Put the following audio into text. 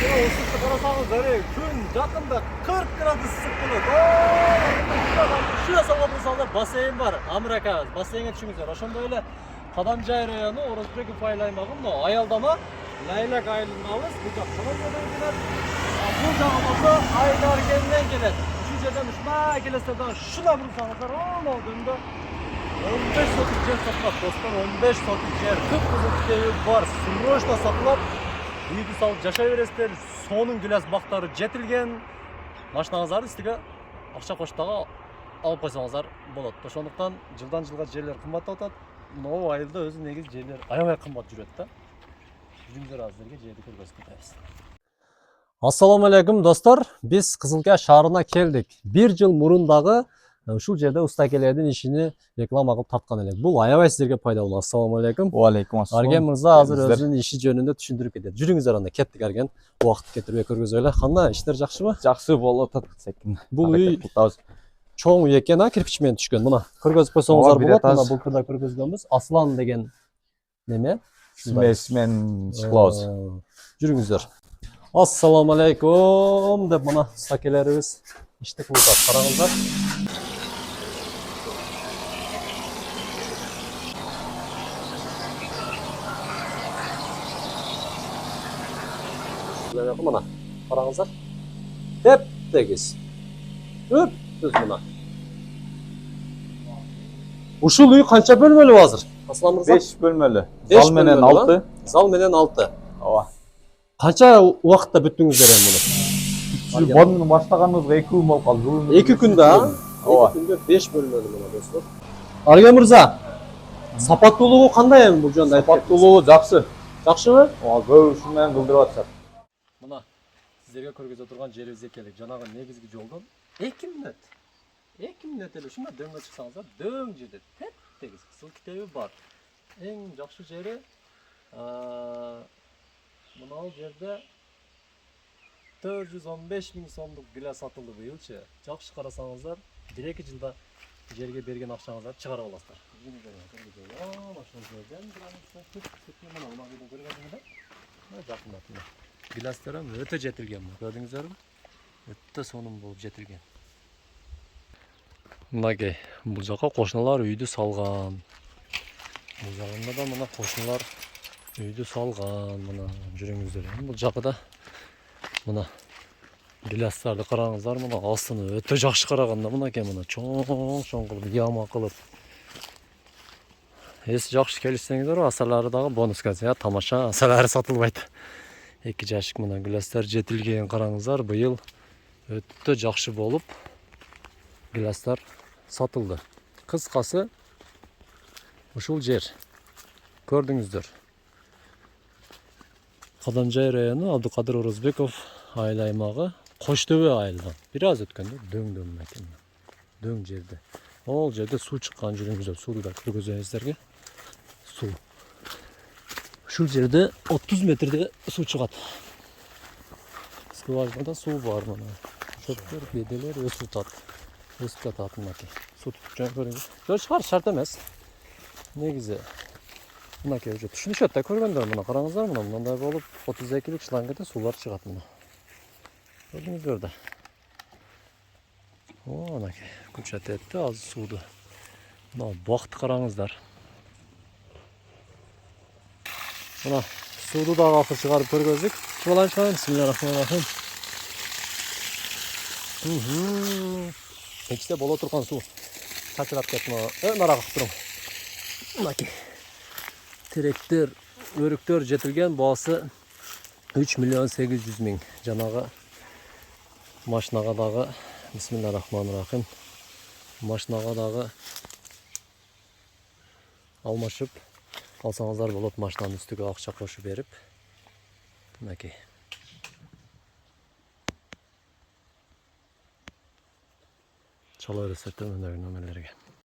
ысыкты карасаңыздар, күн жакында 40 градус ысык болот. Ушуга салган мисалда бассейн бар. Амрака бассейнге түшүңүздөр. Ошондой эле Кадамжай району Орозбеков айыл аймагы мына аялдама Лайлак айылындабыз. Бул жак Кадамжайдан келет. Бул жагы болсо Айдаркенден келет. Ушул жерден ушундай келесиздер дагы шуна бурсаңыздар, дөндө 15 сотик жер сатылат, достор, 15 сотик жер. Кып-кызыл китеби бар, срочно сатылат. Үйдү салып жашай бересиздер. Сонун гүлас бактары жетилген. Машинаңыздарды үстүгө акча кошуп дагы алып койсоңуздар болот. Ошондуктан жылдан жылга жерлер кымбаттап атат. Могу айылда өзү негизи жерлер аябай кымбат жүрөт да. Жүрүңүздөр азыркы жерди көргөзүп кетебиз. Ассаламу алейкум достор. Биз Кызылкая шаарына келдик. 1 жыл мурун дагы ушул жерде устакелердин ишини реклама кылып тарткан элек. Бул аябай сиздерге пайдалуу. Ассаламу алейкум. Алейкум ассалам. Арген мырза азыр өзүнүн иши жөнүндө түшүндүрүп кетет. Жүрүңүздөр анда, кеттик Арген. Убакыт кетирбей көргөзөлү. Кандай иштер жакшыбы? Жакшы болуп атат секин. Бул үй чоң үй экен, кирпич менен түшкөн. Мына көргөзүп койсоңуздар болот. Мына былтырда көргөзгөнбүз. Аслан деген неме? Смесмен шклоз. Жүрүңүздөр. Ассаламу алейкум деп мына стакелерибиз ишти кылып атат. Караңыздар. Мына караңыздар. Теп-тегиз. Өп-түз мына. Ушул үй канча бөлмөлүү азыр? Аслан мырза? 5 бөлмөлүү. Зал менен 6. Зал менен 6. Ооба. Канча убакытта бүттүңүздөр эми муну? Бонун баштаганыбызга 2 күн болуп калды. 2 күндө, Ооба. 2 күндө 5 бөлмөлүү мына достор. Арген мырза, сапаттуулугу кандай эми бул жөнүндө айтып кетиңиз? Сапаттуулугу жакшы. Жакшыбы? Ооба, көп ушун менен кылдырып атышат. Мына сиздерге көргөзө турган жерибизге келдик. Жанагы негизги жолдон 2 мүнөт. 2 мүнөт эле ушунда дөңгө чыксаңыздар, дөң жерде теп-тегиз кызыл китеби бар. Эң жакшы жери мына жерде 415 миң сомдук гүлө сатылды быйылчы. Жакшы карасаңыздар, 1-2 жылда жерге берген акчаңыздарды чыгарып аласыздар. Гүластарым өтө жетилген. Көрдүңүздөрбү? Өтө сонун болуп жетилген. Мынакей, бул жака кошуналар үйдү салган. Бул жагында да мына кошуналар үйдү салган. Мына жүрүңүздөр. Бул жакта мына гүластарды караңыздар, мына астыны өтө жакшы караганда мынакей мына чоң кылып яма кылып. Эс жакшы келишсеңиздер, асалары дагы бонуска, тамаша асалары сатылбайт. 2 жашык мына гүластар жетилген, караңыздар, быйыл өтө жакшы болуп гүластар сатылды. Кыскасы ушул жер көрдүңүздөр. Кадамжай району Абдукадыр Орозбеков айыл аймагы Коштөбө айылынан. Бир аз өткөндө дөң экен. Дөң жерде. Ол жерде суу чыккан, жүрүңүздөр. Сууду да көргөзөйүн сиздерге. Суу. Ушул жерде 30 метрде суу чыгат. Скважинада суу бар мына. Шөптөр, беделер өсүп жатат мынакей. Суу тутуп көрүңүз. Жол чыгар шарт эмес. Негизи мынакей уже түшүнүшөт да көргөндөр, мына караңыздар, мына мындай болуп 32-лик шлангада суулар чыгат мына. Көрдүңүздөр да. Мынакей күчөт этти аз сууду. Мына бакты караңыздар. Мына сууду дагы акыр чыгарып көргөздүк. Чыбалайчы, бисмиллахиррахманиррахим. Печте боло турган суу чачырап кетти. Нарага туруң. Мынакей. Теректер, өрүктөр жетилген, баасы 3 миллион 800 миң. Жанагы машинага дагы бисмиллахиррахманиррахим. Машинага дагы алмашып алсаңыздар болот, машинанын үстүгө акча кошуп берип. Мынакей. Чала бересиздер номерлерге.